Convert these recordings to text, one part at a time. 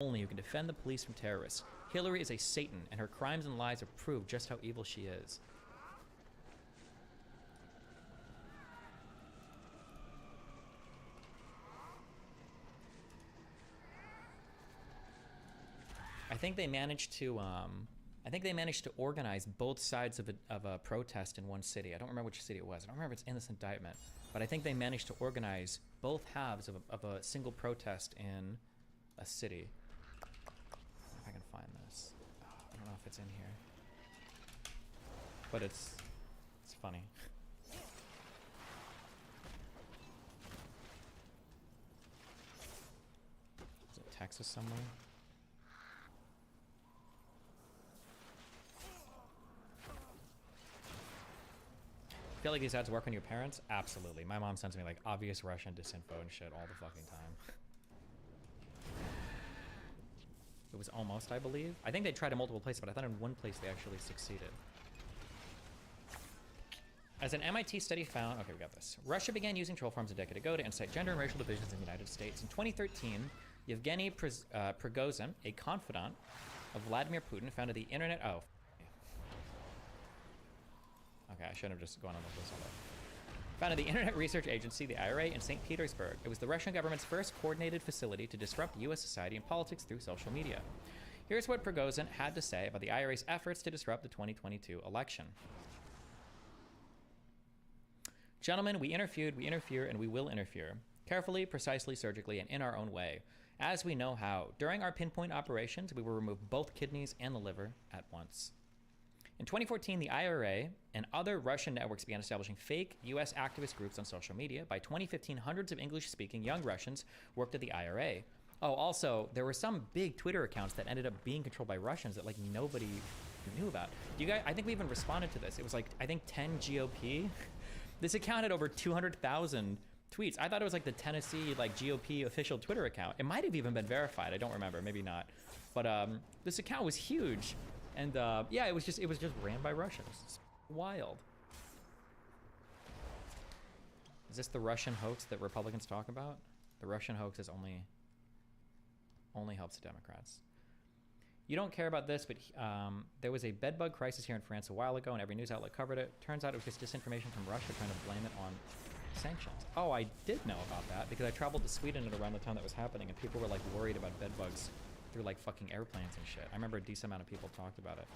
only who can defend the police from terrorists. Hillary is a Satan, and her crimes and lies have proved just how evil she is. I think they managed to organize both sides of a protest in one city. I don't remember which city it was. I don't remember if it's in this indictment, but I think they managed to organize both halves of a single protest in a city. If I can find this. I don't know if it's in here, but it's funny. Is it Texas somewhere? Feel like these ads work on your parents? Absolutely. My mom sends me like obvious Russian disinfo and shit all the fucking time. It was almost, I believe. I think they tried in multiple places, but I thought in one place they actually succeeded. As an MIT study found, okay, we got this. Russia began using troll forms a decade ago to incite gender and racial divisions in the United States. In 2013, Yevgeny Prigozhin, a confidant of Vladimir Putin, founded the internet. Oh. Okay, I shouldn't have just gone on with this all day. Founded the internet research agency, the IRA, in St. Petersburg. It was the Russian government's first coordinated facility to disrupt U.S. society and politics through social media. Here's what Prigozhin had to say about the IRA's efforts to disrupt the 2022 election. Gentlemen, we interfere, and we will interfere. Carefully, precisely, surgically, and in our own way. As we know how. During our pinpoint operations, we will remove both kidneys and the liver at once. In 2014, the IRA and other Russian networks began establishing fake U.S. activist groups on social media. By 2015, hundreds of English-speaking young Russians worked at the IRA. Oh, also, there were some big Twitter accounts that ended up being controlled by Russians that like nobody knew about. You guys, I think we even responded to this. It was like, I think 10 GOP. This account had over 200,000 tweets. I thought it was like the Tennessee like GOP official Twitter account. It might have even been verified. I don't remember, maybe not. But this account was huge. And yeah, it was just ran by Russians. It's wild. Is this the Russian hoax that Republicans talk about? The Russian hoax is only helps the Democrats. You don't care about this, but there was a bedbug crisis here in France a while ago, and every news outlet covered it. Turns out it was just disinformation from Russia trying to blame it on sanctions. Oh, I did know about that because I traveled to Sweden at around the time that was happening, and people were like worried about bedbugs through like fucking airplanes and shit. I remember a decent amount of people talked about it.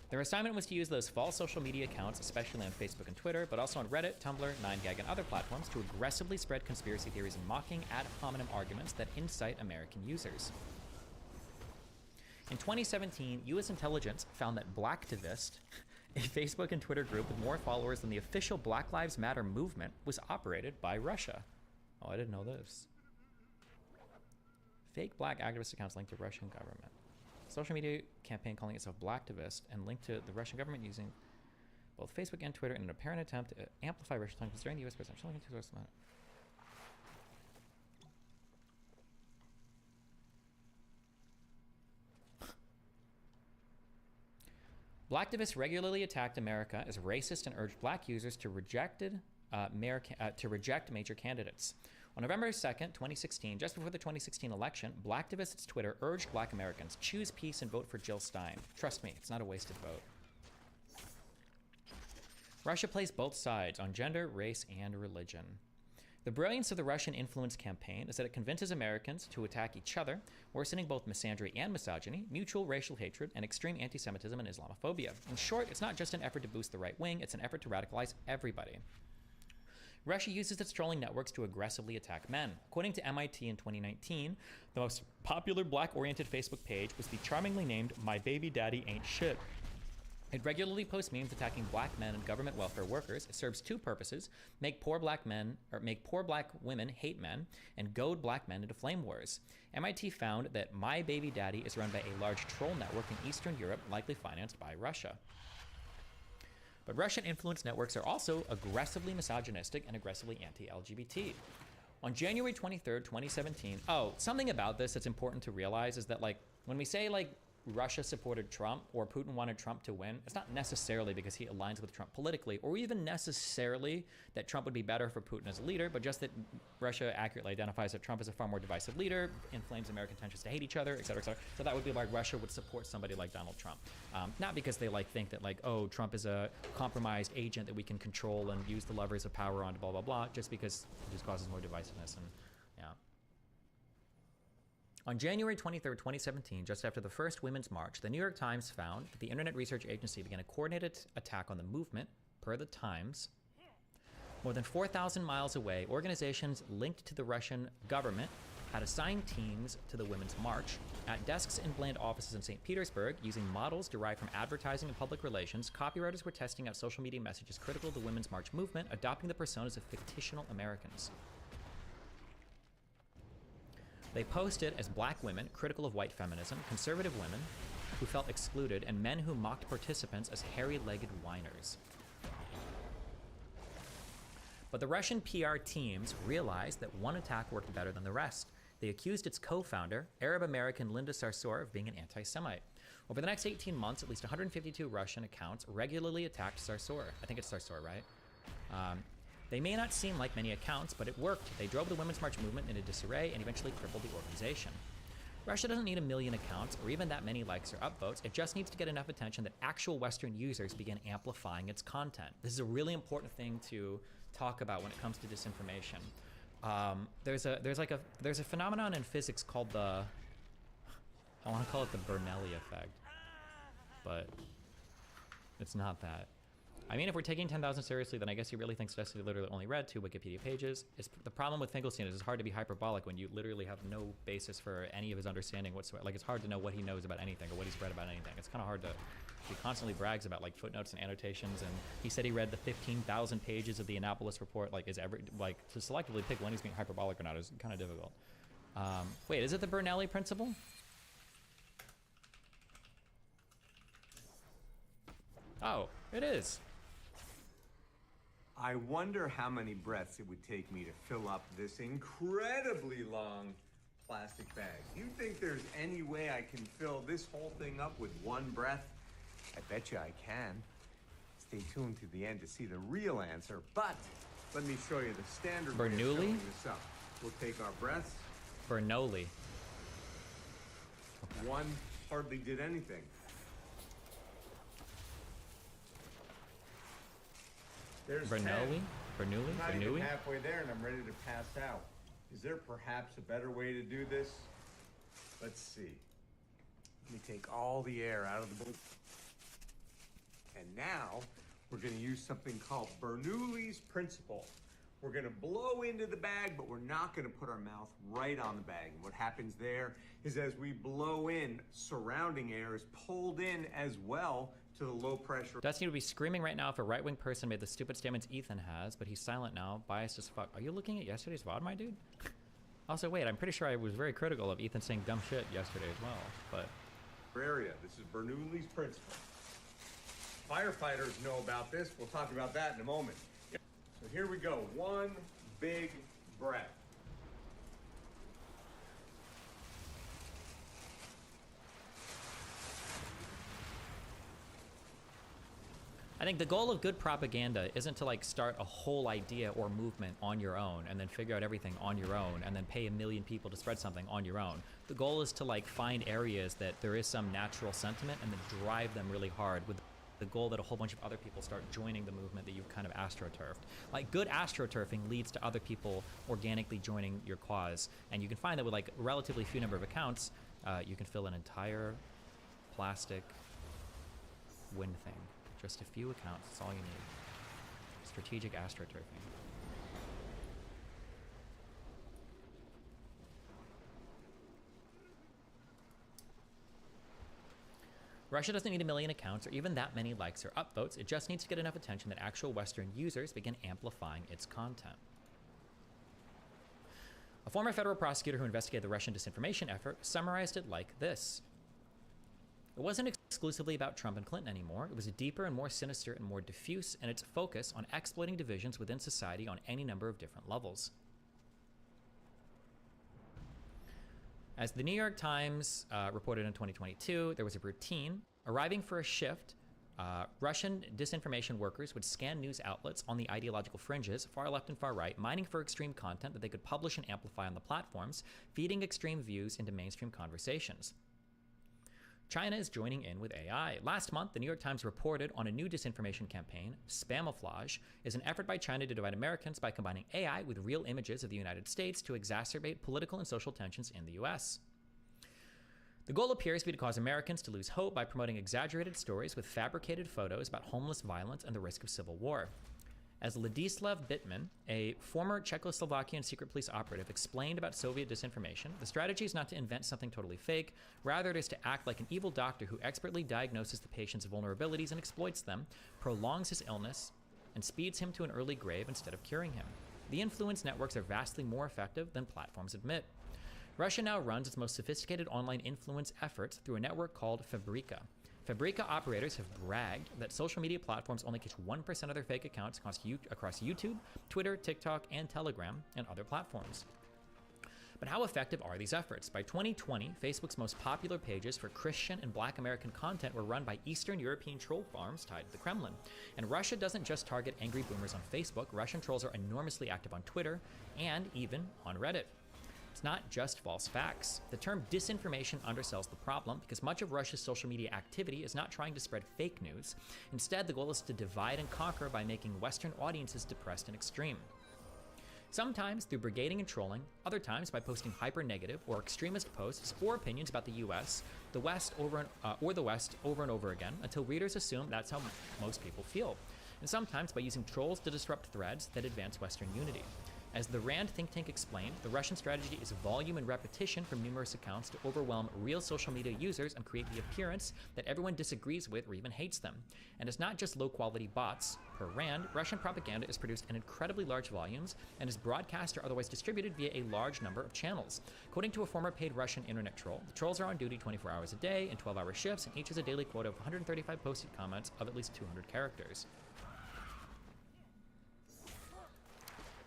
Their assignment was to use those false social media accounts, especially on Facebook and Twitter, but also on Reddit, Tumblr, 9gag, and other platforms to aggressively spread conspiracy theories and mocking ad hominem arguments that incite American users. In 2017, US intelligence found that Blacktivist, a Facebook and Twitter group with more followers than the official Black Lives Matter movement, was operated by Russia. Oh, I didn't know this. Fake black activist accounts linked to Russian government. Social media campaign calling itself Blacktivist and linked to the Russian government using both Facebook and Twitter in an apparent attempt to amplify Russian tongue concerning the US president. Blacktivists regularly attacked America as racist and urged black users to reject major candidates. On November 2nd, 2016, just before the 2016 election, Blacktivists' Twitter urged black Americans, choose peace and vote for Jill Stein. Trust me, it's not a wasted vote. Russia plays both sides on gender, race, and religion. The brilliance of the Russian influence campaign is that it convinces Americans to attack each other, worsening both misandry and misogyny, mutual racial hatred, and extreme anti-Semitism and Islamophobia. In short, it's not just an effort to boost the right wing, it's an effort to radicalize everybody. Russia uses its trolling networks to aggressively attack men. According to MIT in 2019, the most popular black-oriented Facebook page was the charmingly named My Baby Daddy Ain't Shit. It regularly posts memes attacking black men and government welfare workers. It serves two purposes: make poor black women hate men, and goad black men into flame wars. MIT found that My Baby Daddy is run by a large troll network in Eastern Europe, likely financed by Russia. But Russian influence networks are also aggressively misogynistic and aggressively anti-LGBT. On January 23rd, 2017, something about this that's important to realize is that like when we say like Russia supported Trump or Putin wanted Trump to win, it's not necessarily because he aligns with Trump politically or even necessarily that Trump would be better for Putin as a leader, but just that Russia accurately identifies that Trump is a far more divisive leader, inflames American tensions to hate each other, et cetera, et cetera. So that would be why Russia would support somebody like Donald Trump. Not because they think that oh, Trump is a compromised agent that we can control and use the levers of power on, blah, blah, blah, just because it just causes more divisiveness and yeah. On January 23rd, 2017, just after the first Women's March, the New York Times found that the Internet Research Agency began a coordinated attack on the movement, per the Times. More than 4,000 miles away, organizations linked to the Russian government had assigned teams to the Women's March. At desks in bland offices in St. Petersburg, using models derived from advertising and public relations, copywriters were testing out social media messages critical of the Women's March movement, adopting the personas of fictional Americans. They posted as black women, critical of white feminism, conservative women who felt excluded, and men who mocked participants as hairy-legged whiners. But the Russian PR teams realized that one attack worked better than the rest. They accused its co-founder, Arab-American Linda Sarsour, of being an anti-Semite. Over the next 18 months, at least 152 Russian accounts regularly attacked Sarsour. I think it's Sarsour, right? They may not seem like many accounts, but it worked. They drove the Women's March movement into disarray and eventually crippled the organization. Russia doesn't need a million accounts or even that many likes or upvotes. It just needs to get enough attention that actual Western users begin amplifying its content. This is a really important thing to talk about when it comes to disinformation. There's a phenomenon in physics called I want to call it the Bernoulli effect, but it's not that. I mean, if we're taking 10,000 seriously, then I guess he really thinks Destiny literally only read 2 Wikipedia pages. The problem with Finkelstein is it's hard to be hyperbolic when you literally have no basis for any of his understanding whatsoever. Like, it's hard to know what he knows about anything or what he's read about anything. It's kind of hard to... He constantly brags about, footnotes and annotations, and he said he read the 15,000 pages of the Annapolis Report. To selectively pick when he's being hyperbolic or not is kind of difficult. Wait, is it the Bernoulli principle? Oh, it is. I wonder how many breaths it would take me to fill up this incredibly long plastic bag. Do you think there's any way I can fill this whole thing up with one breath? I bet you I can. Stay tuned to the end to see the real answer, but let me show you the standard way of filling this up. We'll take our breaths. Bernoulli. One hardly did anything. There's Bernoulli? 10. Bernoulli? Not Bernoulli? even halfway there and I'm ready to pass out. Is there perhaps a better way to do this? Let's see. Let me take all the air out of the balloon. And now we're going to use something called Bernoulli's principle. We're going to blow into the bag, but we're not going to put our mouth right on the bag. And what happens there is as we blow in, surrounding air is pulled in as well to the low pressure. Destiny would be screaming right now if a right-wing person made the stupid statements Ethan has, but he's silent now, biased as fuck. Are you looking at yesterday's VOD, my dude? Also, wait, I'm pretty sure I was very critical of Ethan saying dumb shit yesterday as well, but... Area. This is Bernoulli's principle. Firefighters know about this. We'll talk about that in a moment. So here we go. One big breath. I think the goal of good propaganda isn't to start a whole idea or movement on your own and then figure out everything on your own and then pay 1 million people to spread something on your own. The goal is to find areas that there is some natural sentiment and then drive them really hard with the goal that a whole bunch of other people start joining the movement that you've kind of astroturfed. Good astroturfing leads to other people organically joining your cause. And you can find that with a relatively few number of accounts, you can fill an entire plastic wind thing. Just a few accounts, that's all you need. Strategic astroturfing. Russia doesn't need 1 million accounts or even that many likes or upvotes. It just needs to get enough attention that actual Western users begin amplifying its content. A former federal prosecutor who investigated the Russian disinformation effort summarized it like this. It wasn't exclusively about Trump and Clinton anymore. It was deeper and more sinister and more diffuse in its focus on exploiting divisions within society on any number of different levels. As the New York Times reported in 2022, there was a routine arriving for a shift. Russian disinformation workers would scan news outlets on the ideological fringes, far left and far right, mining for extreme content that they could publish and amplify on the platforms, feeding extreme views into mainstream conversations. China is joining in with AI. Last month, the New York Times reported on a new disinformation campaign. Spamouflage is an effort by China to divide Americans by combining AI with real images of the United States to exacerbate political and social tensions in the US. The goal appears to be to cause Americans to lose hope by promoting exaggerated stories with fabricated photos about homeless violence and the risk of civil war. As Ladislav Bitman, a former Czechoslovakian secret police operative, explained about Soviet disinformation, the strategy is not to invent something totally fake. Rather, it is to act like an evil doctor who expertly diagnoses the patient's vulnerabilities and exploits them, prolongs his illness, and speeds him to an early grave instead of curing him. The influence networks are vastly more effective than platforms admit. Russia now runs its most sophisticated online influence efforts through a network called Fabrika. Fabrika operators have bragged that social media platforms only catch 1% of their fake accounts across YouTube, Twitter, TikTok, and Telegram, and other platforms. But how effective are these efforts? By 2020, Facebook's most popular pages for Christian and Black American content were run by Eastern European troll farms tied to the Kremlin. And Russia doesn't just target angry boomers on Facebook. Russian trolls are enormously active on Twitter and even on Reddit. It's not just false facts. The term disinformation undersells the problem because much of Russia's social media activity is not trying to spread fake news. Instead, the goal is to divide and conquer by making Western audiences depressed and extreme. Sometimes through brigading and trolling, other times by posting hyper-negative or extremist posts or opinions about the US, the West over and over again until readers assume that's how most people feel. And sometimes by using trolls to disrupt threads that advance Western unity. As the RAND think tank explained, the Russian strategy is volume and repetition from numerous accounts to overwhelm real social media users and create the appearance that everyone disagrees with or even hates them. And it's not just low-quality bots. Per RAND, Russian propaganda is produced in incredibly large volumes and is broadcast or otherwise distributed via a large number of channels. According to a former paid Russian internet troll, the trolls are on duty 24 hours a day in 12-hour shifts, and each has a daily quota of 135 posted comments of at least 200 characters.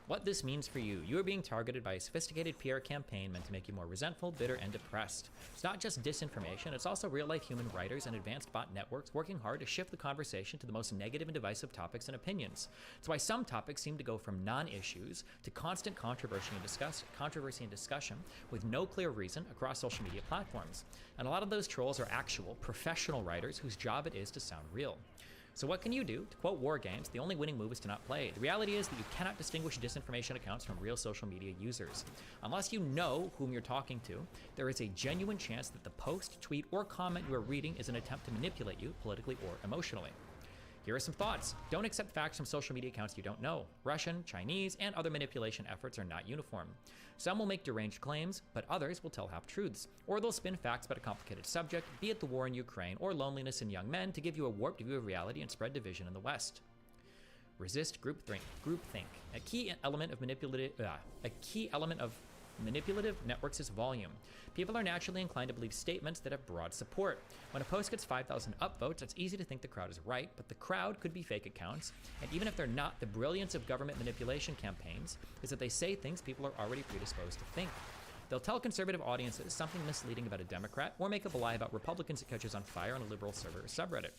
What this means for you. You are being targeted by a sophisticated PR campaign meant to make you more resentful, bitter, and depressed. It's not just disinformation, it's also real-life human writers and advanced bot networks working hard to shift the conversation to the most negative and divisive topics and opinions. It's why some topics seem to go from non-issues to constant controversy and discussion with no clear reason across social media platforms. And a lot of those trolls are actual, professional writers whose job it is to sound real. So what can you do? To quote War Games, the only winning move is to not play. The reality is that you cannot distinguish disinformation accounts from real social media users. Unless you know whom you're talking to, there is a genuine chance that the post, tweet, or comment you are reading is an attempt to manipulate you politically or emotionally. Here are some thoughts. Don't accept facts from social media accounts you don't know. Russian, Chinese, and other manipulation efforts are not uniform. Some will make deranged claims, but others will tell half-truths. Or they'll spin facts about a complicated subject, be it the war in Ukraine or loneliness in young men, to give you a warped view of reality and spread division in the West. Resist groupthink. A key element of manipulative networks is volume. People are naturally inclined to believe statements that have broad support. When a post gets 5,000 upvotes, it's easy to think the crowd is right, but the crowd could be fake accounts, and even if they're not, the brilliance of government manipulation campaigns is that they say things people are already predisposed to think. They'll tell conservative audiences something misleading about a Democrat, or make up a lie about Republicans it catches on fire on a liberal server or subreddit.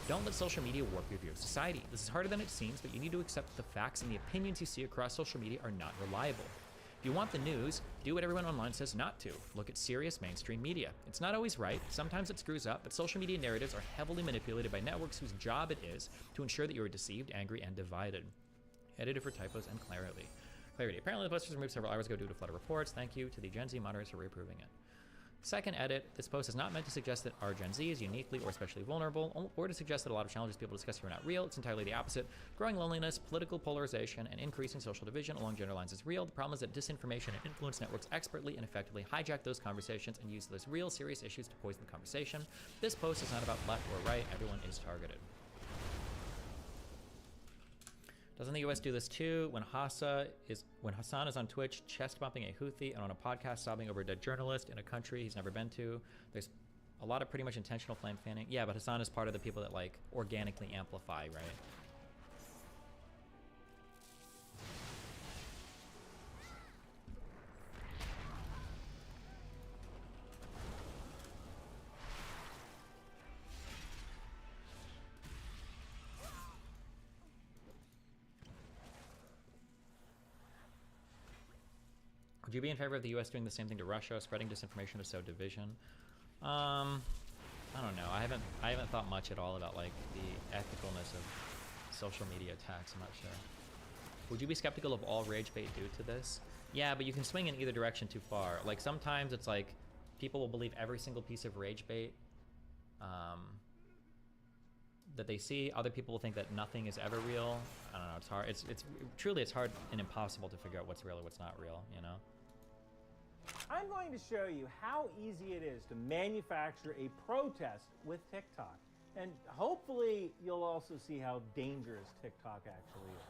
Don't let social media warp your view of society. This is harder than it seems, but you need to accept that the facts and the opinions you see across social media are not reliable. If you want the news, do what everyone online says not to. Look at serious mainstream media. It's not always right, sometimes it screws up, but social media narratives are heavily manipulated by networks whose job it is to ensure that you are deceived, angry, and divided. Edited for typos and clarity. Apparently the post was removed several hours ago due to flood of reports. Thank you to the Gen Z moderators for reapproving it. Second edit, this post is not meant to suggest that our Gen Z is uniquely or especially vulnerable, or to suggest that a lot of challenges people discuss here are not real. It's entirely the opposite. Growing loneliness, political polarization, and increasing social division along gender lines is real. The problem is that disinformation and influence networks expertly and effectively hijack those conversations and use those real, serious issues to poison the conversation. This post is not about left or right. Everyone is targeted. Doesn't the US do this too? When Hassan is on Twitch chest bumping a Houthi and on a podcast sobbing over a dead journalist in a country he's never been to, there's a lot of pretty much intentional flame fanning. Yeah, but Hassan is part of the people that like organically amplify, right? Would you be in favor of the U.S. doing the same thing to Russia, spreading disinformation to sow division? I don't know. I haven't thought much at all about like the ethicalness of social media attacks. I'm not sure. Would you be skeptical of all rage bait due to this? Yeah, but you can swing in either direction too far. Like sometimes it's like people will believe every single piece of rage bait that they see. Other people will think that nothing is ever real. I don't know. It's hard. It's truly it's hard and impossible to figure out what's real or what's not real. You know. I'm going to show you how easy it is to manufacture a protest with TikTok. And hopefully you'll also see how dangerous TikTok actually is.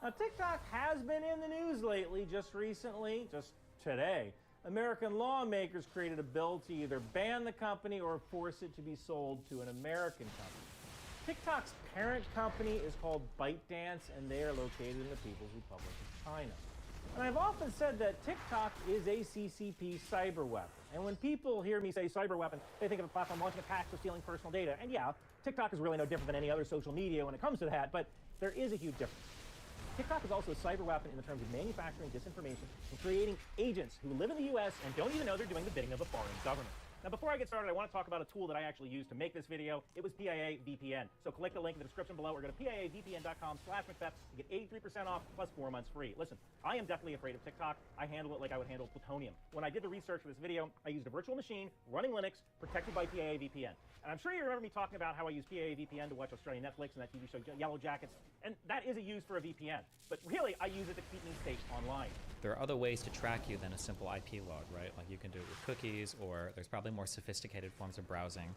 Now, TikTok has been in the news lately, just recently, just today. American lawmakers created a bill to either ban the company or force it to be sold to an American company. TikTok's parent company is called ByteDance, and they are located in the People's Republic of China. And I've often said that TikTok is a CCP cyber weapon. And when people hear me say cyber weapon, they think of a platform launching attacks or stealing personal data. And yeah, TikTok is really no different than any other social media when it comes to that, but there is a huge difference. TikTok is also a cyber weapon in the terms of manufacturing disinformation and creating agents who live in the US and don't even know they're doing the bidding of a foreign government. Now, before I get started, I want to talk about a tool that I actually used to make this video. It was PIA VPN. So click the link in the description below or go to piavpn.com/Macbeth to get 83% off plus 4 months free. Listen, I am definitely afraid of TikTok. I handle it like I would handle plutonium. When I did the research for this video, I used a virtual machine running Linux protected by PIA VPN. And I'm sure you remember me talking about how I use PIA VPN to watch Australian Netflix and that TV show Yellow Jackets. And that is a use for a VPN. But really, I use it to keep me safe online. There are other ways to track you than a simple IP log, right? Like you can do it with cookies, or there's probably more sophisticated forms of browsing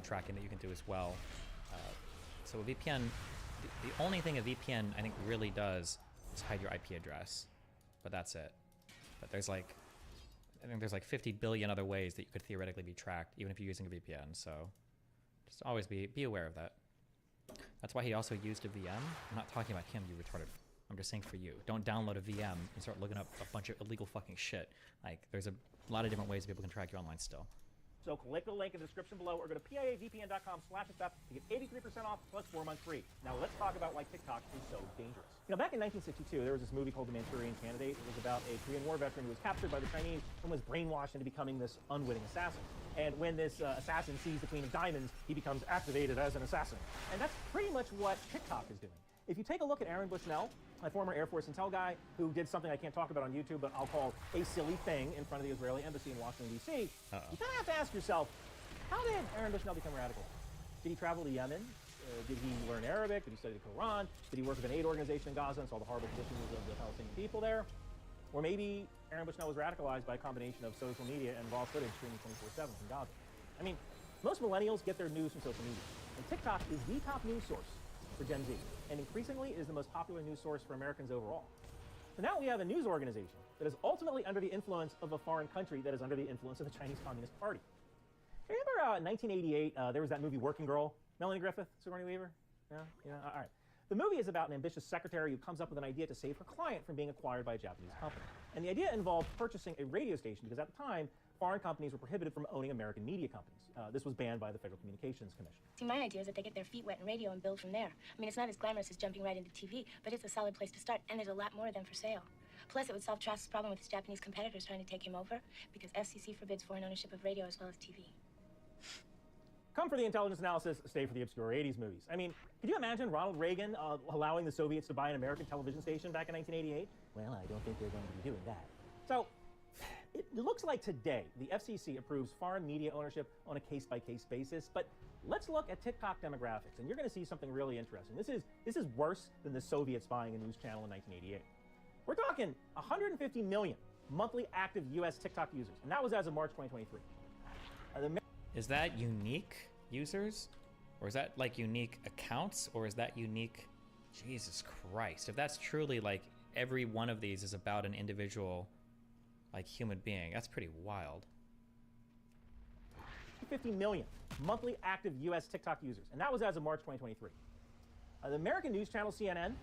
tracking that you can do as well. So a VPN, the only thing a VPN I think really does is hide your IP address, but that's it. But there's like, I think there's like 50 billion other ways that you could theoretically be tracked, even if you're using a VPN. So just always be aware of that. That's why he also used a VM. I'm not talking about him, you retarded. I'm just saying for you. Don't download a VM and start looking up a bunch of illegal fucking shit. Like, there's a lot of different ways people can track you online still. So click the link in the description below or go to piavpn.com/Macbeth to get 83% off plus 4 months free. Now let's talk about why TikTok is so dangerous. You know, back in 1962, there was this movie called The Manchurian Candidate. It was about a Korean War veteran who was captured by the Chinese and was brainwashed into becoming this unwitting assassin. And when this assassin sees the Queen of Diamonds, he becomes activated as an assassin. And that's pretty much what TikTok is doing. If you take a look at Aaron Bushnell, my former Air Force intel guy, who did something I can't talk about on YouTube, but I'll call a silly thing in front of the Israeli embassy in Washington, D.C., you kind of have to ask yourself, how did Aaron Bushnell become radical? Did he travel to Yemen? Did he learn Arabic? Did he study the Quran? Did he work with an aid organization in Gaza and saw the horrible conditions of the Palestinian people there? Or maybe Aaron Bushnell was radicalized by a combination of social media and raw footage streaming 24/7 from Gaza. I mean, most millennials get their news from social media, and TikTok is the top news source for Gen Z, and increasingly is the most popular news source for Americans overall. So now we have a news organization that is ultimately under the influence of a foreign country that is under the influence of the Chinese Communist Party. Remember in 1988, there was that movie Working Girl? Melanie Griffith, Sigourney Weaver? Yeah? All right. The movie is about an ambitious secretary who comes up with an idea to save her client from being acquired by a Japanese company. And the idea involved purchasing a radio station because at the time, foreign companies were prohibited from owning American media companies. This was banned by the Federal Communications Commission. See, my idea is that they get their feet wet in radio and build from there. I mean, it's not as glamorous as jumping right into TV, but it's a solid place to start, and there's a lot more of them for sale. Plus, it would solve Trask's problem with his Japanese competitors trying to take him over, because FCC forbids foreign ownership of radio as well as TV. Come for the intelligence analysis, stay for the obscure 80s movies. I mean, could you imagine Ronald Reagan allowing the Soviets to buy an American television station back in 1988? Well, I don't think they're going to be doing that. So, it looks like today the FCC approves foreign media ownership on a case-by-case basis, but let's look at TikTok demographics, and you're going to see something really interesting. This is worse than the Soviets buying a news channel in 1988. We're talking 150 million monthly active U.S. TikTok users, and that was as of March 2023. Is that unique users? Or is that like unique accounts? Or is that unique? Jesus Christ. If that's truly like every one of these is about an individual like human being, that's pretty wild. 50 million monthly active U.S. TikTok users, and that was as of March 2023. The American news channel CNN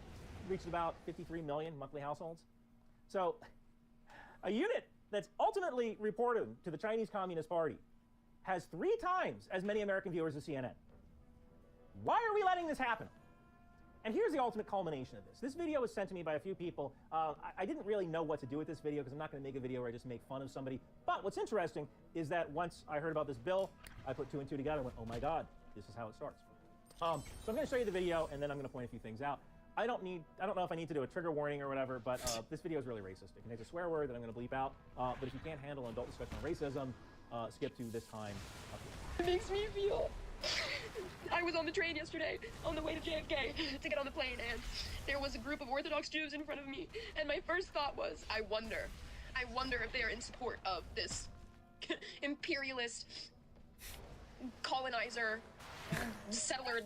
reached about 53 million monthly households. So a unit that's ultimately reported to the Chinese Communist Party has 3 times as many American viewers as CNN. Why are we letting this happen? And here's the ultimate culmination of this. This video was sent to me by a few people. I didn't really know what to do with this video because I'm not going to make a video where I just make fun of somebody. But what's interesting is that once I heard about this bill, I put 2 and 2 together and went, oh my God, this is how it starts. So I'm going to show you the video and then I'm going to point a few things out. I don't know if I need to do a trigger warning or whatever, but this video is really racist. It contains a swear word that I'm going to bleep out. But if you can't handle an adult discussion on racism, skip to this time up here. It makes me feel... I was on the train yesterday on the way to JFK to get on the plane, and there was a group of Orthodox Jews in front of me, and my first thought was, I wonder if they are in support of this imperialist colonizer settler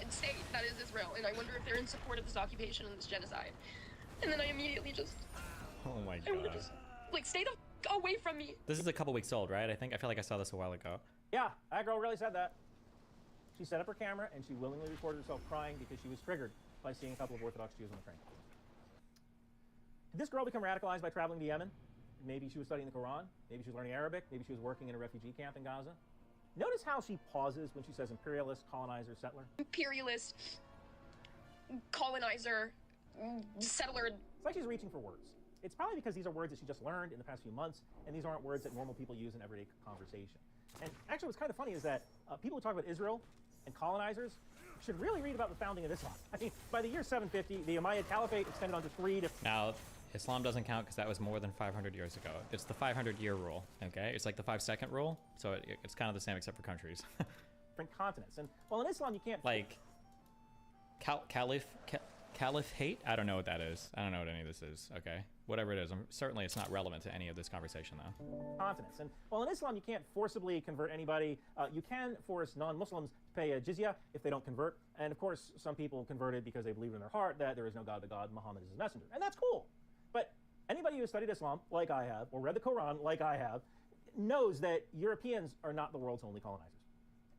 state that is Israel, and I wonder if they're in support of this occupation and this genocide. And then I immediately just, Oh my I would God. just, like, stay the f away from me. This is a couple weeks old, right? I feel like I saw this a while ago. Yeah, that girl really said that. She set up her camera and she willingly recorded herself crying because she was triggered by seeing a couple of Orthodox Jews on the train. Did this girl become radicalized by traveling to Yemen? Maybe she was studying the Quran. Maybe she was learning Arabic. Maybe she was working in a refugee camp in Gaza. Notice how she pauses when she says imperialist, colonizer, settler. Imperialist colonizer settler. It's like she's reaching for words. It's probably because these are words that she just learned in the past few months, and these aren't words that normal people use in everyday conversation. And actually what's kind of funny is that people who talk about Israel and colonizers should really read about the founding of Islam. I mean, by the year 750, the Umayyad Caliphate extended onto 3 different... Now, Islam doesn't count because that was more than 500 years ago. It's the 500-year rule, okay? It's like the 5-second rule, so it's kind of the same except for countries. continents. And, well, in Islam, you can't... Like, caliphate? I don't know what that is. I don't know what any of this is, okay? Whatever it is, certainly it's not relevant to any of this conversation, though. Continents. And, well, in Islam, you can't forcibly convert anybody. You can force non-Muslims to pay a jizya if they don't convert. And, of course, some people converted because they believe in their heart that there is no God but God, Muhammad is his messenger. And that's cool. But anybody who has studied Islam, like I have, or read the Quran, like I have, knows that Europeans are not the world's only colonizers.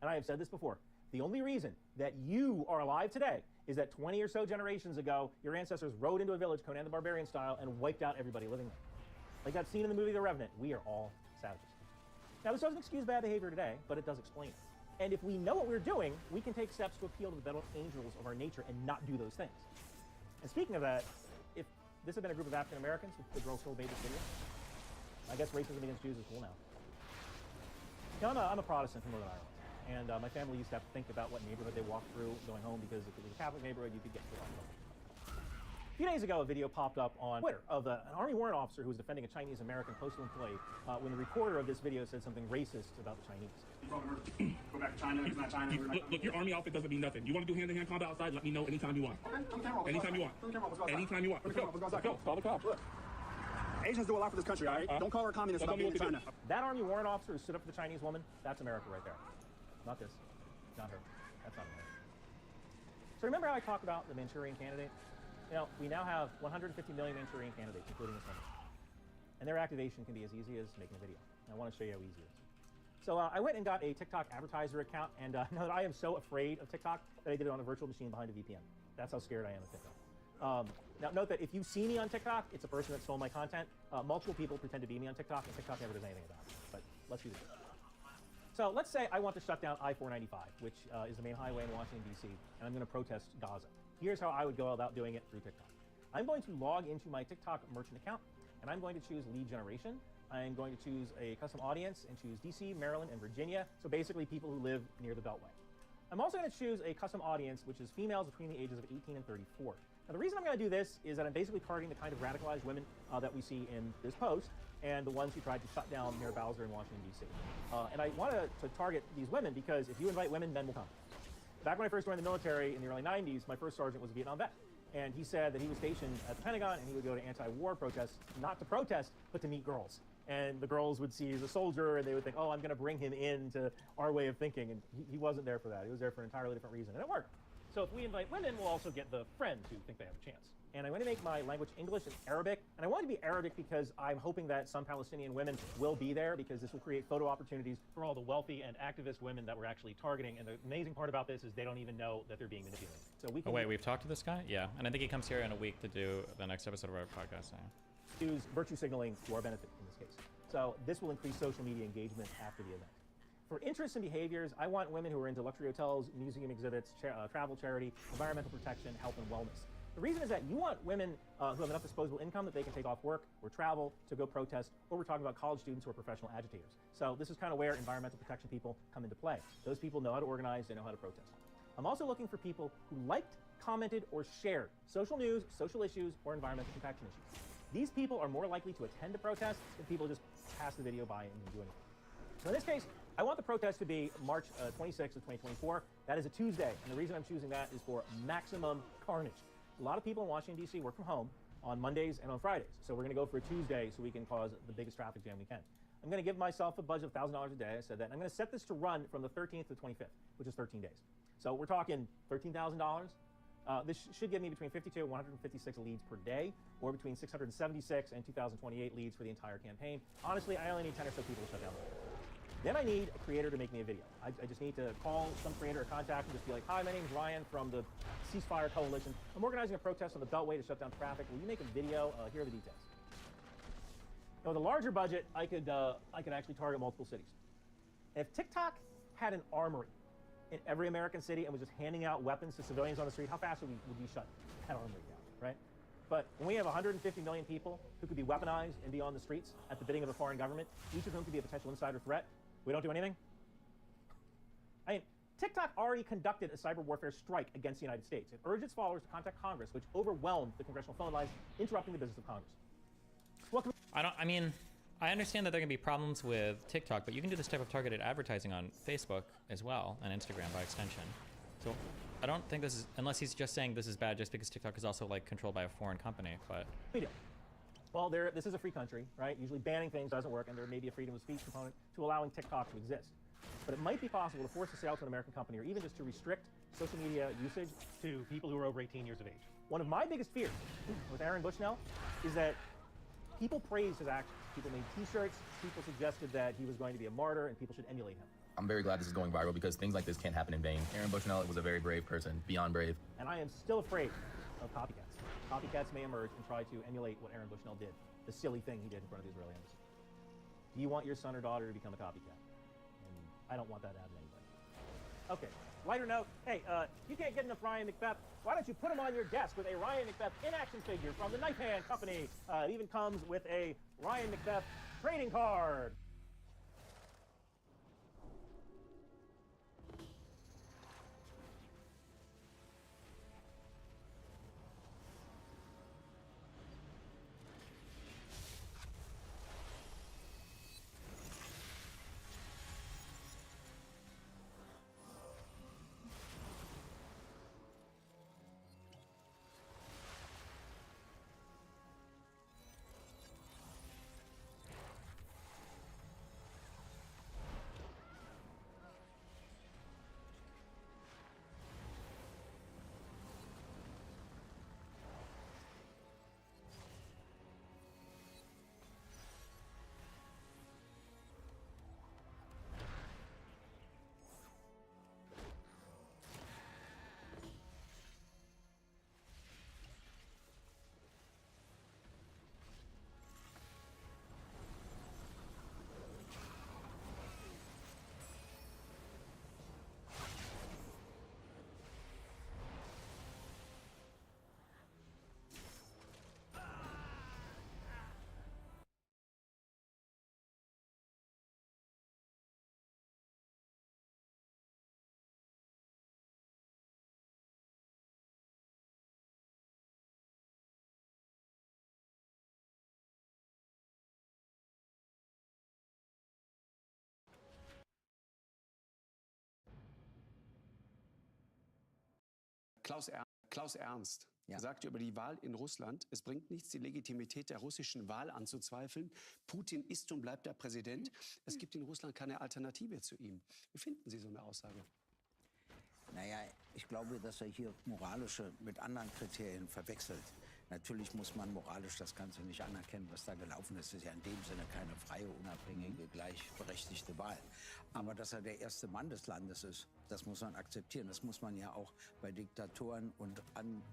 And I have said this before. The only reason that you are alive today is that 20 or so generations ago, your ancestors rode into a village, Conan the Barbarian style, and wiped out everybody living there. Like that scene in the movie The Revenant, we are all savages. Now, this doesn't excuse bad behavior today, but it does explain it. And if we know what we're doing, we can take steps to appeal to the better angels of our nature and not do those things. And speaking of that, if this had been a group of African Americans, would the girl still made this video? I guess racism against Jews is cool now. You know, I'm a Protestant from Northern Ireland. And my family used to have to think about what neighborhood they walked through going home because if it was a Catholic neighborhood, you could get killed. A few days ago, a video popped up on Twitter of an Army warrant officer who was defending a Chinese-American postal employee when the recorder of this video said something racist about the Chinese. Go back to China, it's not China. Look, your Army outfit doesn't mean nothing. You want to do hand-to-hand combat outside, let me know anytime you want. Okay, anytime you want. Anytime you want. Let's go. Call the cops. Asians do a lot for this country, all right? Don't call her a communist about being in China. That Army warrant officer who stood up for the Chinese woman, that's America right there. Not this. Not her. That's not America. So remember how I talked about the Manchurian candidate? You know, we now have 150 million Manchurian candidates, including this one. And their activation can be as easy as making a video. And I want to show you how easy it is. So I went and got a TikTok advertiser account, and know that I am so afraid of TikTok that I did it on a virtual machine behind a VPN. That's how scared I am of TikTok. Now, note that if you see me on TikTok, it's a person that stole my content. Multiple people pretend to be me on TikTok, and TikTok never does anything about it. But let's do this. So let's say I want to shut down I-495, which is the main highway in Washington, D.C., and I'm going to protest Gaza. Here's how I would go about doing it through TikTok. I'm going to log into my TikTok merchant account, and I'm going to choose lead generation. I'm going to choose a custom audience and choose D.C., Maryland, and Virginia, so basically people who live near the Beltway. I'm also going to choose a custom audience, which is females between the ages of 18 and 34. Now, the reason I'm going to do this is that I'm basically targeting the kind of radicalized women that we see in this post, and the ones who tried to shut down Mayor Bowser in Washington, D.C. And I want to target these women because if you invite women, men will come. Back when I first joined the military in the early 90s, my first sergeant was a Vietnam vet. And he said that he was stationed at the Pentagon and he would go to anti-war protests, not to protest, but to meet girls. And the girls would see he's a soldier and they would think, oh, I'm going to bring him into our way of thinking. And he wasn't there for that. He was there for an entirely different reason. And it worked. So if we invite women, we'll also get the friends who think they have a chance. And I'm going to make my language English and Arabic. And I want it to be Arabic because I'm hoping that some Palestinian women will be there because this will create photo opportunities for all the wealthy and activist women that we're actually targeting. And the amazing part about this is they don't even know that they're being manipulated. So we can Oh, wait, we've talked to this guy? Yeah. And I think he comes here in a week to do the next episode of our podcast. use virtue signaling to our benefit in this case. So this will increase social media engagement after the event. For interests and behaviors, I want women who are into luxury hotels, museum exhibits, travel charity, environmental protection, health, and wellness. The reason is that you want women who have enough disposable income that they can take off work or travel to go protest, or we're talking about college students who are professional agitators. So this is kind of where environmental protection people come into play. Those people know how to organize, they know how to protest. I'm also looking for people who liked, commented, or shared social news, social issues, or environmental protection issues. These people are more likely to attend a protest than people just pass the video by and do anything. So in this case, I want the protest to be March 26th of 2024. That is a Tuesday, and the reason I'm choosing that is for maximum carnage. A lot of people in Washington, D.C. work from home on Mondays and on Fridays, so we're going to go for a Tuesday so we can cause the biggest traffic jam we can. I'm going to give myself a budget of $1,000 a day. I said that. I'm going to set this to run from the 13th to the 25th, which is 13 days. So we're talking $13,000. This should give me between 52 and 156 leads per day, or between 676 and 2,028 leads for the entire campaign. Honestly, I only need 10 or so people to shut down the video. Then I need a creator to make me a video. I just need to call some creator or contact and just be like, hi, my name's Ryan from the Ceasefire Coalition. I'm organizing a protest on the Beltway to shut down traffic. Will you make a video? Here are the details. Now, with a larger budget, I could actually target multiple cities. If TikTok had an armory in every American city and was just handing out weapons to civilians on the street, how fast would we shut that armory down, right? But when we have 150 million people who could be weaponized and be on the streets at the bidding of a foreign government, each of whom could be a potential insider threat, we don't do anything? I mean, TikTok already conducted a cyber warfare strike against the United States. It urged its followers to contact Congress, which overwhelmed the congressional phone lines, interrupting the business of Congress. I understand that there can be problems with TikTok, but you can do this type of targeted advertising on Facebook as well, and Instagram by extension. So I don't think this is, unless he's just saying this is bad just because TikTok is also like controlled by a foreign company, but. We do. Well, this is a free country, right? Usually banning things doesn't work, and there may be a freedom of speech component to allowing TikTok to exist. But it might be possible to force a sale to an American company, or even just to restrict social media usage to people who are over 18 years of age. One of my biggest fears with Aaron Bushnell is that people praised his actions. People made t-shirts, people suggested that he was going to be a martyr, and people should emulate him. I'm very glad this is going viral because things like this can't happen in vain. Aaron Bushnell was a very brave person, beyond brave. And I am still afraid of copycats. Copycats may emerge and try to emulate what Aaron Bushnell did, the silly thing he did in front of the Israeli embassy. Do you want your son or daughter to become a copycat? I don't want that to happen to anybody. Okay, lighter note. Hey, you can't get enough Ryan McBeth. Why don't you put him on your desk with a Ryan McBeth in-action figure from the Knife Hand Company? It even comes with a Ryan McBeth trading card. Klaus Ernst sagte über die Wahl in Russland, es bringt nichts, die Legitimität der russischen Wahl anzuzweifeln. Putin ist und bleibt der Präsident. Es gibt in Russland keine Alternative zu ihm. Wie finden Sie so eine Aussage? Naja, ich glaube, dass hier moralische mit anderen Kriterien verwechselt. Natürlich muss man moralisch das Ganze nicht anerkennen, was da gelaufen ist. Es ist ja in dem Sinne keine freie, unabhängige, gleichberechtigte Wahl. Aber dass der erste Mann des Landes ist, das muss man akzeptieren. Das muss man ja auch bei Diktatoren und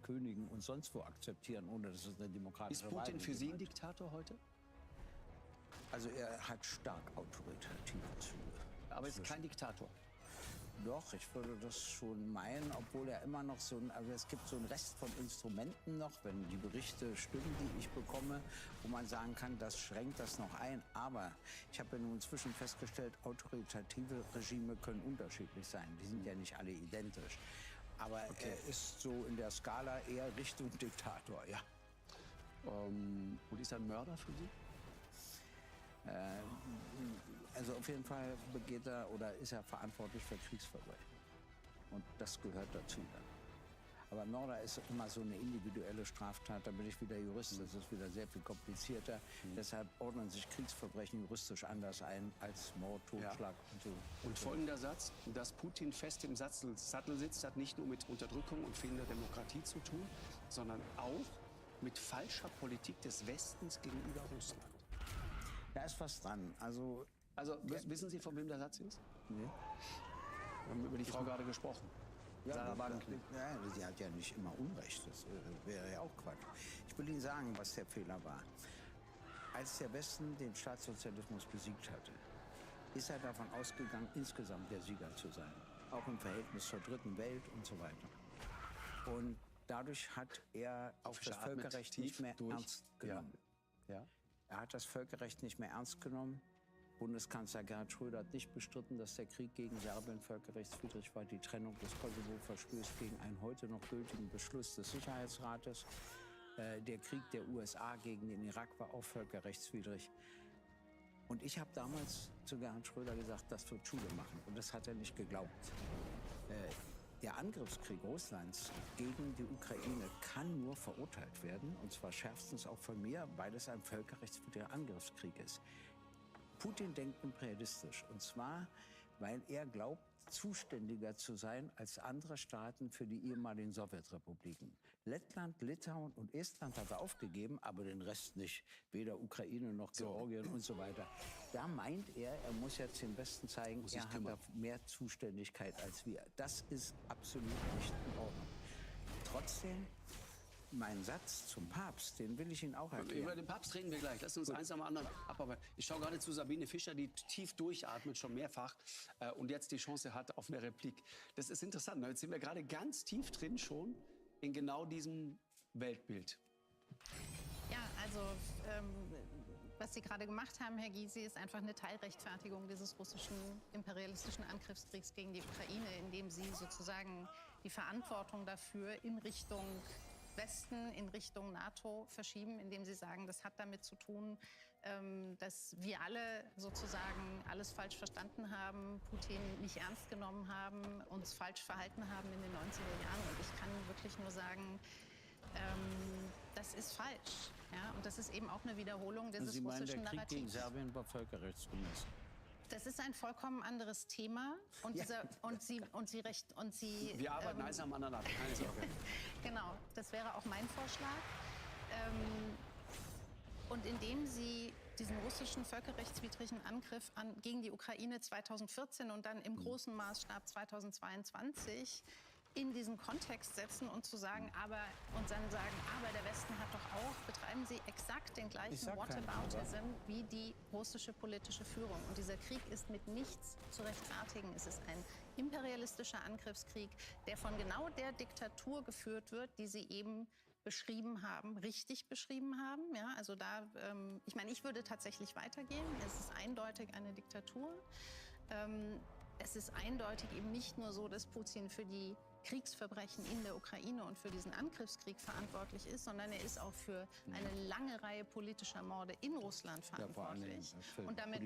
Königen und sonst wo akzeptieren, ohne dass es eine demokratische Wahl gibt. Ist Putin für Sie ein Diktator heute? Also er hat stark autoritative Züge. Aber er ist kein Diktator. Doch, ich würde das schon meinen, obwohl er immer noch also es gibt so einen Rest von Instrumenten noch, wenn die Berichte stimmen, die ich bekomme, wo man sagen kann, das schränkt das noch ein. Aber ich habe ja nun inzwischen festgestellt, autoritative Regime können unterschiedlich sein. Die sind ja nicht alle identisch. Aber er ist so in der Skala eher Richtung Diktator, ja. Und ist er ein Mörder für Sie? Also auf jeden Fall begeht er oder ist er verantwortlich für Kriegsverbrechen. Und das gehört dazu dann. Aber Mörder ist immer so eine individuelle Straftat. Da bin ich wieder Jurist, das ist wieder sehr viel komplizierter. Deshalb ordnen sich Kriegsverbrechen juristisch anders ein als Mord, Totschlag und so. Und folgender Satz: Dass Putin fest im Sattel sitzt, hat nicht nur mit Unterdrückung und fehlender Demokratie zu tun, sondern auch mit falscher Politik des Westens gegenüber Russland. Da ist was dran. Also wissen Sie, von wem der Satz ist? Nee. Wir haben über die Frau gerade gesprochen. Sarah Wagenknecht. Ja, sie hat ja nicht immer Unrecht. Das wäre ja auch Quatsch. Ich will Ihnen sagen, was der Fehler war. Als der Westen den Staatssozialismus besiegt hatte, ist er davon ausgegangen, insgesamt der Sieger zu sein. Auch im Verhältnis zur Dritten Welt und so weiter. Und dadurch hat er auch das Völkerrecht nicht mehr ernst genommen. Ja. Er hat das Völkerrecht nicht mehr ernst genommen. Bundeskanzler Gerhard Schröder hat nicht bestritten, dass der Krieg gegen Serbien völkerrechtswidrig war. Die Trennung des Kosovo verstößt gegen einen heute noch gültigen Beschluss des Sicherheitsrates. Der Krieg der USA gegen den Irak war auch völkerrechtswidrig. Und ich habe damals zu Gerhard Schröder gesagt, das wird Schule machen. Und das hat er nicht geglaubt. Der Angriffskrieg Russlands gegen die Ukraine kann nur verurteilt werden, und zwar schärfstens auch von mir, weil es ein völkerrechtswidriger Angriffskrieg ist. Putin denkt imperialistisch, und zwar, weil er glaubt, zuständiger zu sein als andere Staaten für die ehemaligen Sowjetrepubliken. Lettland, Litauen und Estland hat er aufgegeben, aber den Rest nicht. Weder Ukraine noch Georgien und so weiter. Da meint er muss jetzt dem Westen zeigen, er hat da mehr Zuständigkeit als wir. Das ist absolut nicht in Ordnung. Trotzdem, mein Satz zum Papst, den will ich Ihnen auch erklären. Über den Papst reden wir gleich. Lass uns eins am anderen abarbeiten. Ich schaue gerade zu Sabine Fischer, die tief durchatmet, schon mehrfach, und jetzt die Chance hat auf eine Replik. Das ist interessant. Jetzt sind wir gerade ganz tief drin schon in genau diesem Weltbild. Ja, also was Sie gerade gemacht haben, Herr Gysi, ist einfach eine Teilrechtfertigung dieses russischen imperialistischen Angriffskriegs gegen die Ukraine, indem Sie sozusagen die Verantwortung dafür in Richtung Westen, in Richtung NATO verschieben, indem Sie sagen, das hat damit zu tun, dass wir alle sozusagen alles falsch verstanden haben, Putin nicht ernst genommen haben, uns falsch verhalten haben in den 90er Jahren. Und ich kann wirklich nur sagen, das ist falsch. Ja? Und das ist eben auch eine Wiederholung dieses Sie meinen, russischen der Krieg Narrativs. gegen Serbien war völkerrechtsgemäß? Das ist ein vollkommen anderes Thema. Und, Ja. Sie Wir arbeiten eins am anderen ab, keine Sorge. Genau, das wäre auch mein Vorschlag. Und indem Sie diesen russischen völkerrechtswidrigen Angriff gegen die Ukraine 2014 und dann im großen Maßstab 2022 in diesen Kontext setzen und zu sagen, aber der Westen hat doch auch, betreiben Sie exakt den gleichen Whataboutism wie die russische politische Führung. Und dieser Krieg ist mit nichts zu rechtfertigen. Es ist ein imperialistischer Angriffskrieg, der von genau der Diktatur geführt wird, die Sie eben beschrieben haben, richtig beschrieben haben. Ja, also da, ich meine, ich würde tatsächlich weitergehen. Es ist eindeutig eine Diktatur. Es ist eindeutig eben nicht nur so, dass Putin für die Kriegsverbrechen in der Ukraine und für diesen Angriffskrieg verantwortlich ist, sondern er ist auch für eine lange Reihe politischer Morde in Russland verantwortlich. Und damit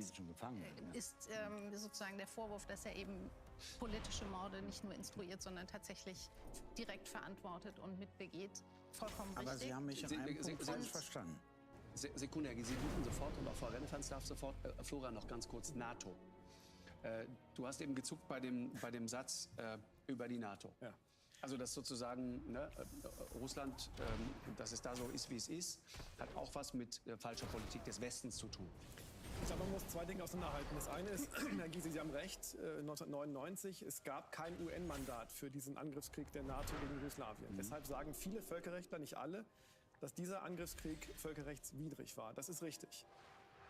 ist sozusagen der Vorwurf, dass er eben politische Morde nicht nur instruiert, sondern tatsächlich direkt verantwortet und mitbegeht, vollkommen richtig. Aber Sie haben mich in einem Punkt falsch verstanden. Sekunde, Herr Gysi, Sie bluten sofort und auch Frau Rennefanz darf sofort. Flora, noch ganz kurz, NATO. Du hast eben gezuckt bei dem Satz über die NATO. Ja. Also dass sozusagen Russland, dass es da so ist, wie es ist, hat auch was mit falscher Politik des Westens zu tun. Ich glaube, man muss zwei Dinge auseinanderhalten. Das eine ist, Herr Gysi, Sie haben recht, 1999, es gab kein UN-Mandat für diesen Angriffskrieg der NATO gegen Jugoslawien. Deshalb sagen viele Völkerrechtler, nicht alle, dass dieser Angriffskrieg völkerrechtswidrig war. Das ist richtig.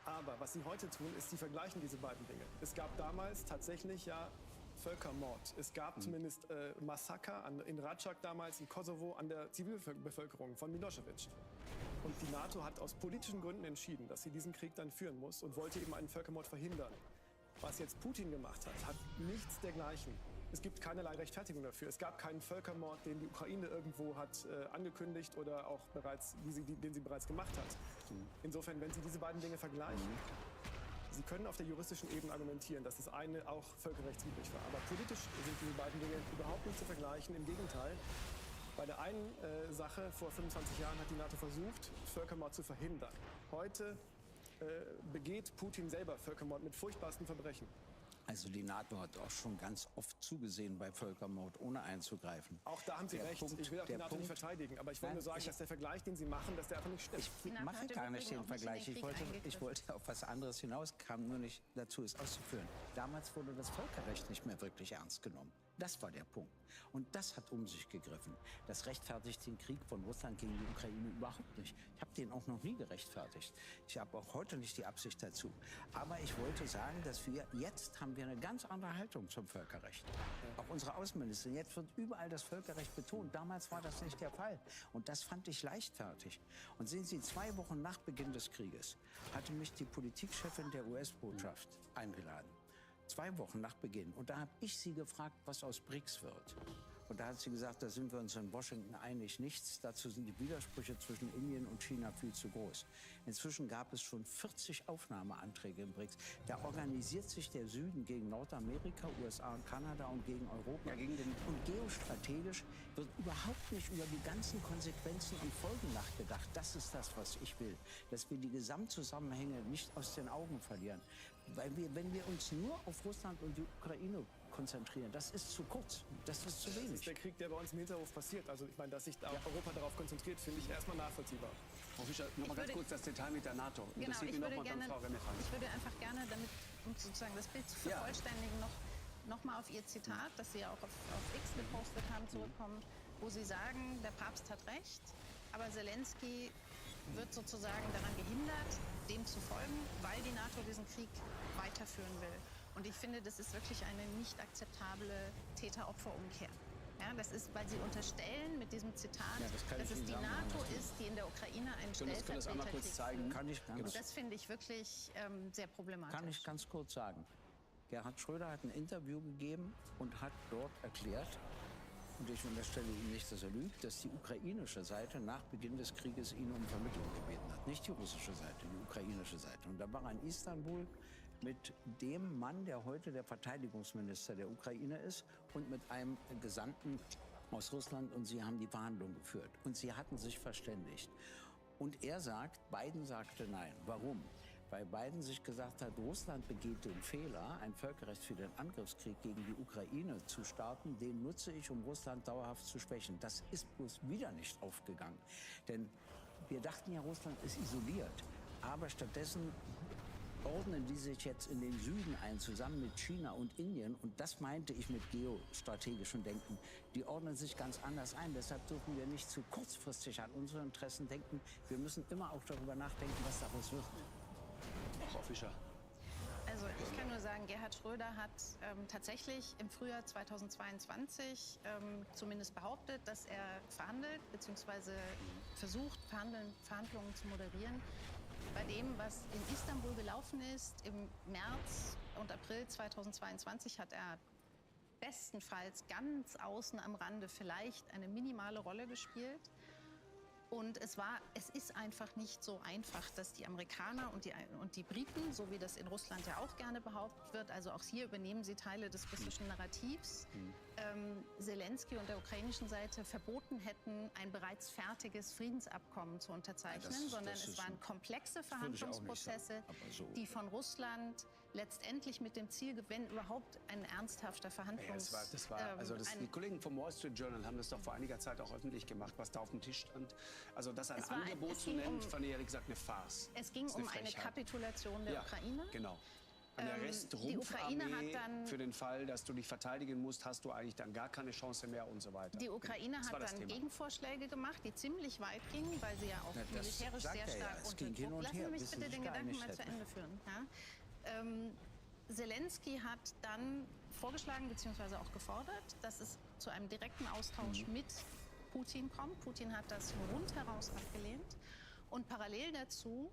Aber was sie heute tun, ist, sie vergleichen diese beiden Dinge. Es gab damals tatsächlich ja Völkermord. Es gab zumindest Massaker in Racak damals, in Kosovo, an der Zivilbevölkerung von Milosevic. Und die NATO hat aus politischen Gründen entschieden, dass sie diesen Krieg dann führen muss und wollte eben einen Völkermord verhindern. Was jetzt Putin gemacht hat, hat nichts dergleichen. Es gibt keinerlei Rechtfertigung dafür. Es gab keinen Völkermord, den die Ukraine irgendwo hat angekündigt oder auch bereits, den sie bereits gemacht hat. Insofern, wenn Sie diese beiden Dinge vergleichen, Sie können auf der juristischen Ebene argumentieren, dass das eine auch völkerrechtswidrig war. Aber politisch sind diese beiden Dinge überhaupt nicht zu vergleichen. Im Gegenteil, bei der einen Sache vor 25 Jahren hat die NATO versucht, Völkermord zu verhindern. Heute begeht Putin selber Völkermord mit furchtbarsten Verbrechen. Also die NATO hat auch schon ganz oft zugesehen bei Völkermord, ohne einzugreifen. Auch da haben Sie recht. Ich will auch die NATO nicht verteidigen. Aber ich wollte nur sagen, dass der Vergleich, den Sie machen, dass der einfach nicht stimmt. Ich mache gar nicht den Vergleich. Ich wollte auf was anderes hinaus, kam nur nicht dazu, es auszuführen. Damals wurde das Völkerrecht nicht mehr wirklich ernst genommen. Das war der Punkt. Und das hat um sich gegriffen. Das rechtfertigt den Krieg von Russland gegen die Ukraine überhaupt nicht. Ich habe den auch noch nie gerechtfertigt. Ich habe auch heute nicht die Absicht dazu. Aber ich wollte sagen, dass jetzt haben wir eine ganz andere Haltung zum Völkerrecht. Auch unsere Außenministerin. Jetzt wird überall das Völkerrecht betont. Damals war das nicht der Fall. Und das fand ich leichtfertig. Und sehen Sie, 2 Wochen nach Beginn des Krieges hatte mich die Politikchefin der US-Botschaft eingeladen. 2 Wochen nach Beginn. Und da habe ich sie gefragt, was aus BRICS wird. Und da hat sie gesagt, da sind wir uns in Washington einig, nichts. Dazu sind die Widersprüche zwischen Indien und China viel zu groß. Inzwischen gab es schon 40 Aufnahmeanträge im BRICS. Da organisiert sich der Süden gegen Nordamerika, USA und Kanada und gegen Europa. Ja, und geostrategisch wird überhaupt nicht über die ganzen Konsequenzen und Folgen nachgedacht. Das ist das, was ich will. Dass wir die Gesamtzusammenhänge nicht aus den Augen verlieren. Weil wenn wir uns nur auf Russland und die Ukraine konzentrieren, das ist zu kurz, das ist zu wenig. Das ist der Krieg, der bei uns im Hinterhof passiert. Also ich meine, dass sich Europa darauf konzentriert, finde ich erstmal nachvollziehbar. Frau Fischer, noch mal ganz kurz das Detail mit der NATO. Genau, ich würde einfach gerne, damit, um sozusagen das Bild zu vervollständigen, noch mal auf Ihr Zitat, das Sie ja auch auf X gepostet haben, zurückkommen, wo Sie sagen, der Papst hat recht, aber Zelensky wird sozusagen daran gehindert, dem zu folgen, weil die NATO diesen Krieg weiterführen will. Und ich finde, das ist wirklich eine nicht akzeptable Täter-Opfer-Umkehr. Ja, das ist, weil Sie unterstellen mit diesem Zitat, dass es die NATO ist, die in der Ukraine einen Stellvertreterkrieg führt. Kann ich Und das finde ich wirklich sehr problematisch. Kann ich ganz kurz sagen. Gerhard Schröder hat ein Interview gegeben und hat dort erklärt, und ich unterstelle ihm nicht, dass er lügt, dass die ukrainische Seite nach Beginn des Krieges ihn um Vermittlung gebeten hat. Nicht die russische Seite, die ukrainische Seite. Und da war er in Istanbul mit dem Mann, der heute der Verteidigungsminister der Ukraine ist, und mit einem Gesandten aus Russland. Und sie haben die Verhandlungen geführt. Und sie hatten sich verständigt. Und er sagt, Biden sagte nein. Warum? Weil Biden sich gesagt hat, Russland begeht den Fehler, ein Völkerrecht für den Angriffskrieg gegen die Ukraine zu starten. Den nutze ich, um Russland dauerhaft zu schwächen. Das ist bloß wieder nicht aufgegangen. Denn wir dachten ja, Russland ist isoliert. Aber stattdessen ordnen die sich jetzt in den Süden ein, zusammen mit China und Indien. Und das meinte ich mit geostrategischem Denken. Die ordnen sich ganz anders ein. Deshalb dürfen wir nicht zu kurzfristig an unsere Interessen denken. Wir müssen immer auch darüber nachdenken, was daraus wird. Frau Fischer. Also ich kann nur sagen, Gerhard Schröder hat tatsächlich im Frühjahr 2022 zumindest behauptet, dass er verhandelt bzw. versucht, Verhandlungen zu moderieren. Bei dem, was in Istanbul gelaufen ist, im März und April 2022 hat er bestenfalls ganz außen am Rande vielleicht eine minimale Rolle gespielt. Und es ist einfach nicht so einfach, dass die Amerikaner und die Briten, so wie das in Russland ja auch gerne behauptet wird, also auch hier übernehmen sie Teile des russischen Narrativs, Zelensky und der ukrainischen Seite verboten hätten, ein bereits fertiges Friedensabkommen zu unterzeichnen, sondern es waren komplexe Verhandlungsprozesse, die von Russland letztendlich mit dem Ziel, wenn überhaupt ein ernsthafter die Kollegen vom Wall Street Journal haben das doch vor einiger Zeit auch öffentlich gemacht, was da auf dem Tisch stand. Also das ein Angebot zu nennen, fand ich ehrlich gesagt eine Farce. Es ging um eine Kapitulation der Ukraine. Genau. Eine Die Ukraine Restrumpfarmee hat dann für den Fall, dass du dich verteidigen musst, hast du eigentlich dann gar keine Chance mehr und so weiter. Die Ukraine Das war hat das dann Thema. Gegenvorschläge gemacht, die ziemlich weit gingen, weil sie ja auch das militärisch sagt sehr er ja. stark Es unter ging hin Druck. und Lassen her, Sie mich bis sie bitte sich den Gedanken geeinigt mal zu hätten. Ende führen. Ja? Zelensky hat dann vorgeschlagen bzw. auch gefordert, dass es zu einem direkten Austausch mit Putin kommt. Putin hat das rundheraus abgelehnt. Und parallel dazu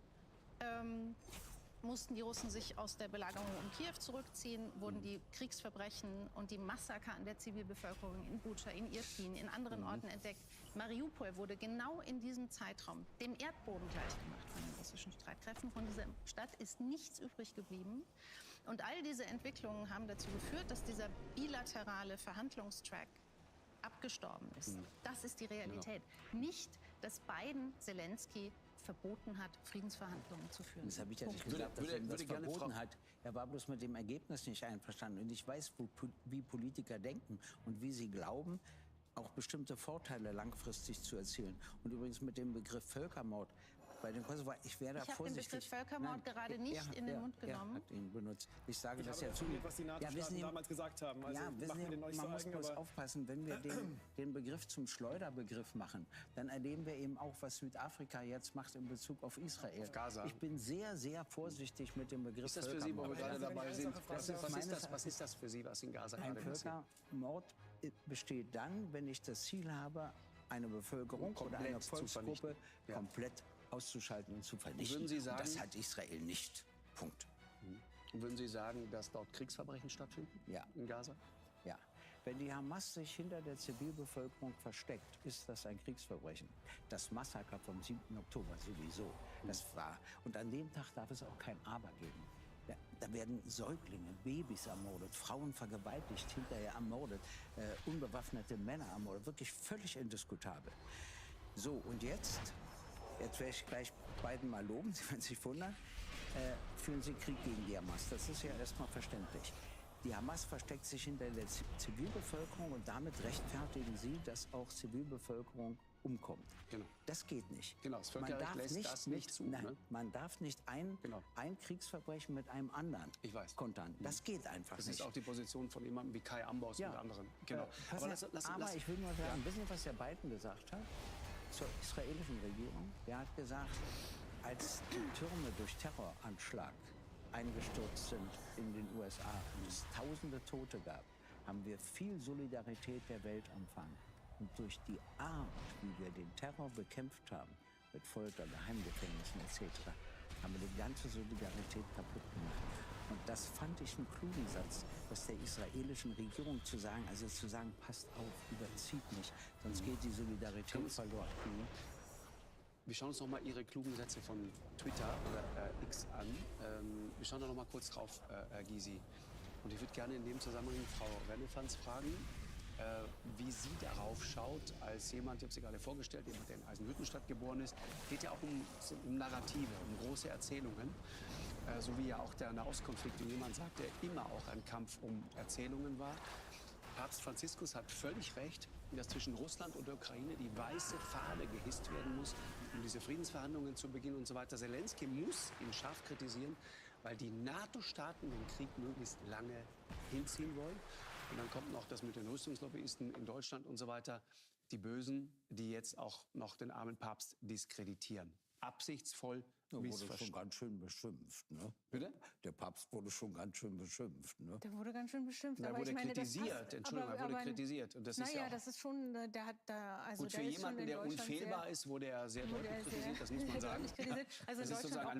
mussten die Russen sich aus der Belagerung um Kiew zurückziehen, wurden die Kriegsverbrechen und die Massaker an der Zivilbevölkerung in Butscha, in Irpin, in anderen Orten entdeckt. Mariupol wurde genau in diesem Zeitraum dem Erdboden gleichgemacht von den russischen Streitkräften. Von dieser Stadt ist nichts übrig geblieben. Und all diese Entwicklungen haben dazu geführt, dass dieser bilaterale Verhandlungstrack abgestorben ist. Das ist die Realität. Nicht, dass Biden Zelensky verboten hat, Friedensverhandlungen zu führen. Das habe ich ja nicht gesagt, dass er ihm das verboten hat. Er war bloß mit dem Ergebnis nicht einverstanden. Und ich weiß, wie Politiker denken und wie sie glauben, auch bestimmte Vorteile langfristig zu erzielen. Und übrigens mit dem Begriff Völkermord bei den Kosovo, ich wäre da vorsichtig. Ich habe den Begriff Völkermord gerade nicht in den Mund genommen. Er hat ihn benutzt. Ich sage Ich das habe ja zu. informiert, was die NATO-Staaten damals gesagt haben. Also ja, machen wir den euch man sagen, muss bloß aber aufpassen, wenn wir den Begriff zum Schleuderbegriff machen, dann erleben wir eben auch, was Südafrika jetzt macht in Bezug auf Israel. Auf Gaza. Ich bin sehr, sehr vorsichtig mit dem Begriff Ist das für Sie, wo wir Völkermord. gerade dabei sind? Das Was ist das für Sie, was in Gaza Ein gerade passiert? Völkermord besteht dann, wenn ich das Ziel habe, eine Bevölkerung oder eine Komplett zu Volksgruppe vernichten. Ja. komplett auszuschalten und zu vernichten. Würden Sie sagen- und das hat Israel nicht. Punkt. Und würden Sie sagen, dass dort Kriegsverbrechen stattfinden? Ja. In Gaza? Ja. Wenn die Hamas sich hinter der Zivilbevölkerung versteckt, ist das ein Kriegsverbrechen. Das Massaker vom 7. Oktober sowieso. Das war. Und an dem Tag darf es auch kein Aber geben. Ja, da werden Säuglinge, Babys ermordet, Frauen vergewaltigt, hinterher ermordet, unbewaffnete Männer ermordet. Wirklich völlig indiskutabel. So, und jetzt werde ich gleich beiden mal loben, Sie werden sich wundern, führen Sie Krieg gegen die Hamas. Das ist ja erstmal verständlich. Die Hamas versteckt sich hinter der Zivilbevölkerung und damit rechtfertigen sie, dass auch Zivilbevölkerung umkommt. Genau. Das geht nicht. Genau, das Völkerrecht lässt das nicht zu, Nein, ne? man darf nicht ein Kriegsverbrechen mit einem anderen kontern. Das geht einfach Das nicht. ist auch die Position von jemandem wie Kai Ambaus und anderen. Genau. Aber ich will nur sagen, wissen Sie, was der Biden gesagt hat zur israelischen Regierung? Der hat gesagt, als die Türme durch Terroranschlag eingestürzt sind in den USA und es tausende Tote gab, haben wir viel Solidarität der Welt empfangen. Und durch die Art, wie wir den Terror bekämpft haben, mit Folter, Geheimgefängnissen etc., haben wir die ganze Solidarität kaputt gemacht. Und das fand ich einen klugen Satz, das der israelischen Regierung zu sagen, passt auf, überzieht nicht, sonst geht die Solidarität verloren. Wir schauen uns noch mal Ihre klugen Sätze von Twitter oder X an. Wir schauen da noch mal kurz drauf, Herr Gysi. Und ich würde gerne in dem Zusammenhang Frau Rennefanz fragen, wie sie darauf schaut, als jemand, ich habe sie gerade vorgestellt, jemand, der in Eisenhüttenstadt geboren ist. Es geht ja auch um Narrative, um große Erzählungen. So wie ja auch der Nahostkonflikt, wie jemand sagt, der immer auch ein Kampf um Erzählungen war. Papst Franziskus hat völlig recht, dass zwischen Russland und der Ukraine die weiße Fahne gehisst werden muss, um diese Friedensverhandlungen zu beginnen und so weiter. Zelensky muss ihn scharf kritisieren, weil die NATO-Staaten den Krieg möglichst lange hinziehen wollen. Und dann kommt noch das mit den Rüstungslobbyisten in Deutschland und so weiter. Die Bösen, die jetzt auch noch den armen Papst diskreditieren. Absichtsvoll Der wurde schon ganz schön beschimpft, ne? Bitte? Der Papst wurde schon ganz schön beschimpft, ne? Der wurde ganz schön beschimpft. Er aber wurde ich meine, kritisiert, das passt, Entschuldigung, er wurde kritisiert. Und das ist ja auch das ist schon, der hat da, also gut, der für ist schon jemanden, in der Deutschland unfehlbar ist, wurde er sehr deutlich kritisiert, das muss man sagen. Also Das ist sozusagen Deutschland ein